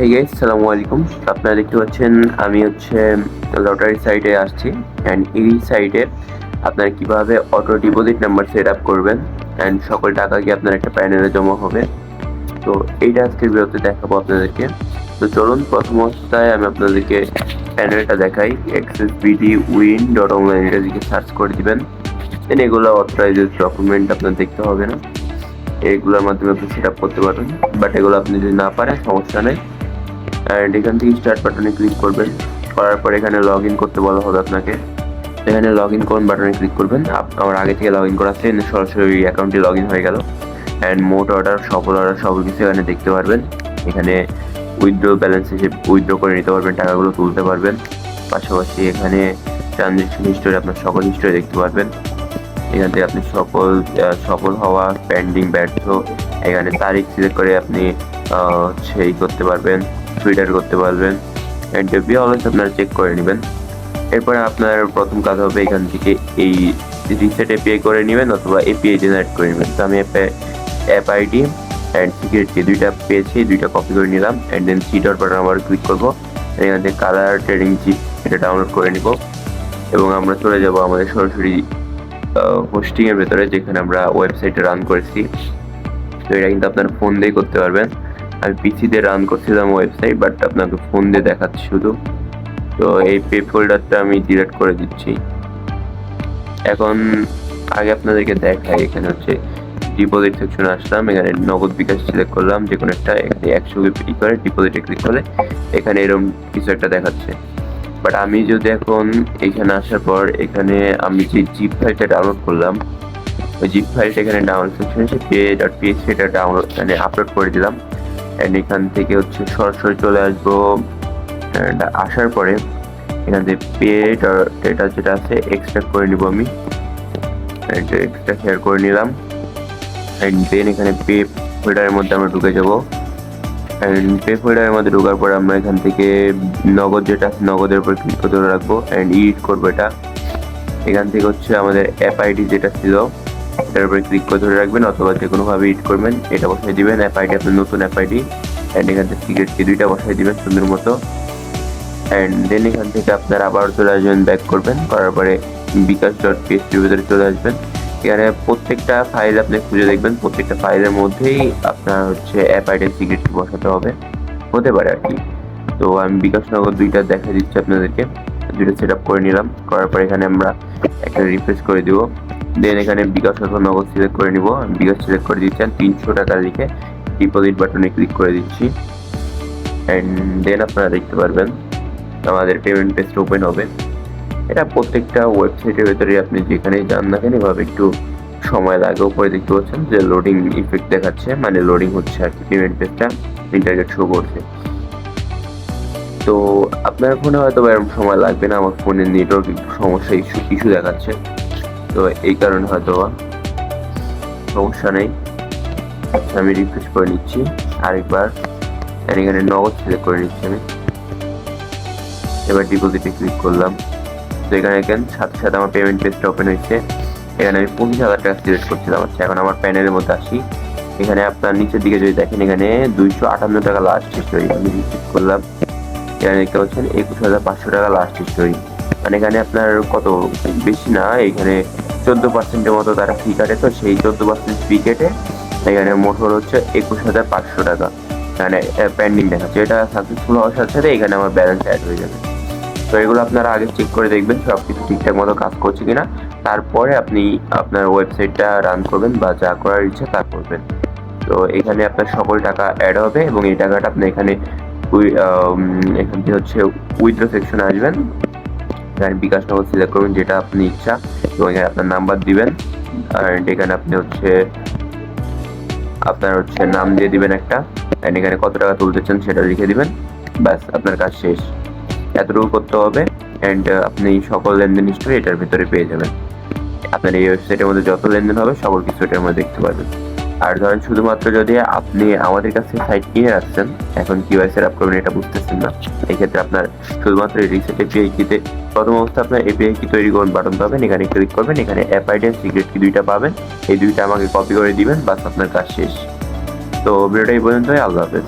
Hey guys, আসসালামু আলাইকুম। আপনারা দেখতে পাচ্ছেন আমি লটারি সাইটে আসছি অ্যান্ড এই সাইটে আপনারা কিভাবে auto deposit number set up করবেন অ্যান্ড সকল টাকা কি আপনার একটা প্যানেলে জমা হবে। তো এইটা আজকের ভিডিওতে দেখাবো আপনাদেরকে। তো চলুন প্রথম অবস্থায় আমি আপনাদেরকে প্যানেলটা দেখাই। XS BD win dot online এটা দিকে সার্চ করে দিবেন। দেন এগুলো অথরাইজড ডকুমেন্ট আপনার দেখতে হবে না, এইগুলোর মাধ্যমে আপনি সেট আপ করতে পারেন। বাট এগুলো আপনি যদি না পারেন সমস্যা নেই। অ্যান্ড এখান থেকে স্টার্ট বাটনে ক্লিক করবেন। করার পর এখানে লগ ইন করতে বলা হবে আপনাকে। এখানে লগ ইন করুন বাটনে ক্লিক করবেন। আমার আগে থেকে লগ ইন করা আছে, সরাসরি অ্যাকাউন্টে লগ ইন হয়ে গেল। অ্যান্ড মোট অর্ডার, সফল অর্ডার সব কিছু এখানে দেখতে পারবেন। এখানে উইথড্র ব্যালেন্স হিসেবে উইথড্র করে নিতে পারবেন, টাকাগুলো তুলতে পারবেন। পাশাপাশি এখানে ট্রানজ্যাকশন হিস্টোরি, আপনার সকল হিস্টোরি দেখতে পারবেন। এখান থেকে আপনি সফল হওয়া, পেন্ডিং, ব্যর্থ, এখানে তারিখ সিলেক্ট করে আপনি সেই করতে পারবেন, টুইটার করতে পারবেন। এন্টারভিউ অলওয়েজ আপনারা চেক করে নেবেন। এরপরে আপনার প্রথম কাজ হবে এখান থেকে এই রিসেট এপিআই করে নেবেন অথবা এপিআই জেনারেট করে নেবেন। তো আমি অ্যাপ আইডি অ্যান্ড সিকিউরিটি দুইটা পেয়েছি, দুইটা কপি করে নিলাম। And then C dot button আবার ক্লিক করবো। এখান থেকে কালার ট্রেডিং চিপ এটা ডাউনলোড করে নিব এবং আমরা চলে যাব আমাদের সরাসরি হোস্টিংয়ের ভেতরে, যেখানে আমরা ওয়েবসাইটে রান করেছি। তো এটা কিন্তু আপনার ফোন দিয়ে করতে পারবেন। আমি পিসিতে রান করছিলাম ওয়েবসাইট, বাট আপনাকে ফোন দিয়ে দেখাচ্ছি শুধু। তো এই পে ফোল্ডারটা আমি ডিলিট করে দিচ্ছি। এখন আগে আপনাদেরকে দেখাই, এখানে ডিপোজিট সেকশনে আসলাম। এখানে নগদ বিকাশ সিলেক্ট করলাম যে কোনো একটা। এখানে 100 ক্লিক করে ডিপোজিটে ক্লিক করলে এখানে এরকম কিছু একটা দেখাচ্ছে। বাট আমি যদি এখন এখানে আসার পর এখানে আমি যে জিপ ফাইলটা ডাউনলোড করলাম, ওই জিপ ফাইলটা এখানে ডাউনলোড সেকশনে এসে pay.php এটা ডাউনলোড মানে আপলোড করে দিলাম। অ্যান্ড এখান থেকে সরাসরি চলে আসবো। অ্যান্ড আসার পরে এখান থেকে এটা যেটা আছে এক্সট্রাক্ট করে নিব আমি। এক্সট্রা শেয়ার করে নিলাম। অ্যান্ড দেন এখানে পে ফোল্ডারের মধ্যে আমরা ঢুকে যাবো। অ্যান্ড পে ফোল্ডারের মধ্যে ঢোকার পরে আমরা এখান থেকে নগদ যেটা আছে নগদের উপর ক্লিক করে ধরে রাখবো অ্যান্ড এডিট করবো এটা। এখান থেকে আমাদের অ্যাপ আইডি যেটা ছিল এটার উপরে ক্লিক করে ধরে রাখবেন অথবা যে কোনোভাবে এডিট করবেন, এটা বসাই দিবেন। অ্যাপ আইডি আপনার নতুন অ্যাপ আইডি অ্যান্ড এখান থেকে সিকিউরিটি দুইটা বসাই দিবেন সুন্দর মতো। অ্যান্ড দেন এখান থেকে আপনারা আবার চলে আসবেন, ব্যাক করবেন। করার পরে বিকাশ.php ভিতরে চলে আসবেন। এখানে প্রত্যেকটা ফাইল আপনি খুঁজে দেখবেন, প্রত্যেকটা ফাইলের মধ্যেই আপনার অ্যাপ আইডি সিকিউরিটি বসাতে হবে, হতে পারে আর কি। তো আমি বিকাশ নগদ দুইটা দেখা দিচ্ছি আপনাদেরকে, দুইটা সেট আপ করে নিলাম। করার পর এখানে আমরা একটা রিফ্রেশ করে দিব। দেন এখানে বিকাশ অথবা নগদ সিলেক্ট করে নিব। আমি বিকাশ সিলেক্ট করে দিচ্ছি, 300 টাকা লিখে ডিপোজিট বাটনে ক্লিক করে দিচ্ছি। অ্যান্ড দেন আপনারা দেখতে পারবেন আমাদের পেমেন্ট পেজটা ওপেন হবে। এটা প্রত্যেকটা ওয়েবসাইটের ভেতরে আপনি যেখানে যান না কেন এভাবে একটু সময় লাগে। উপরে দেখতে পাচ্ছেন যে লোডিং ইফেক্ট দেখাচ্ছে, মানে লোডিং হচ্ছে আর কি, পেমেন্ট পেজটা ইন্টারনেট শো করছে। তো আপনার ফোনে হয়তো এরকম সময় লাগবে না, আমার ফোনের নেটওয়ার্ক একটু সমস্যা ইস্যু দেখাচ্ছে, তো এই কারণে হয়তো সমস্যা নেই। আমি রিফ্রেশ করে নিচ্ছি আরেকবার। এখানে নগদ সিলেক্ট করে নিচ্ছি আমি। এবার ডিপোজিটে ক্লিক করলাম। তো এখানে সাথে সাথে আমার পেমেন্ট পেজটা ওপেন হয়েছে। এখানে আমি 25,000 টাকা সিলেক্ট করছিলাম। এখন আমার প্যানেলের মধ্যে আসি। এখানে আপনার নিচের দিকে যদি দেখেন এখানে 258 টাকা লাস্ট হিস্টোরি আমি রিসিভ করলাম। এখানে দেখতে পাচ্ছেন 21,500 টাকা লাস্ট হিস্টোরি। মানে এখানে আপনার কত বেশি না, এখানে 14% মতো তারা ফি কাটে। তো সেই 14% ফি কেটে এখানে মোট 21,500 টাকা মানে পেন্ডিং দেখাচ্ছে। এটা সাকসেসফুল হওয়ার সাথে সাথে এখানে আমার ব্যালেন্স অ্যাড হয়ে যাবে। তো এগুলো আপনারা আগে চেক করে দেখবেন সব কিছু ঠিকঠাক মতো কাজ করছে কিনা, তারপরে আপনি আপনার ওয়েবসাইটটা রান করবেন বা যা করার ইচ্ছা তা করবেন। তো এখানে আপনার সকল টাকা অ্যাড হবে এবং এই টাকাটা আপনি এখান থেকে উইথড্র সেকশনে আসবেন। এখানে বিকাশ নগদ সিলেক্ট করবেন যেটা আপনি ইচ্ছা এবং এখানে আপনার নাম্বার দিবেন। আর এখানে আপনি আপনার নাম দিয়ে দিবেন একটা, অ্যান্ড এখানে কত টাকা তুলতে চান সেটা লিখে দিবেন। ব্যাস আপনার কাজ শেষ, এতটুকু করতে হবে। অ্যান্ড আপনি সকল লেনদেন হিস্ট্রি এটার ভিতরে পেয়ে যাবেন। আপনার এই ওয়েবসাইটের মধ্যে যত লেনদেন হবে সকল কিছু এটার মধ্যে দেখতে পারবেন। আর ধরেন শুধুমাত্র যদি আপনি আমাদের কাছে সাইট কিনে রাখছেন, এখন কিভাবে সেট আপ করবেন এটা বুঝতেছেন না, এই ক্ষেত্রে আপনার শুধুমাত্র রিসেট এপিআই কিতে প্রথম অবস্থায় আপনার এপিআই কি তৈরি করুন বাটন পাবেন, এখানে ক্লিক করবেন। এখানে অ্যাপ আইডি আর সিক্রেট কি দুইটা পাবেন, এই দুইটা আমাকে কপি করে দিবেন, বাস আপনার কাজ শেষ। তো ভিডিওটা এই পর্যন্তই, আল্লাহ হাফেজ।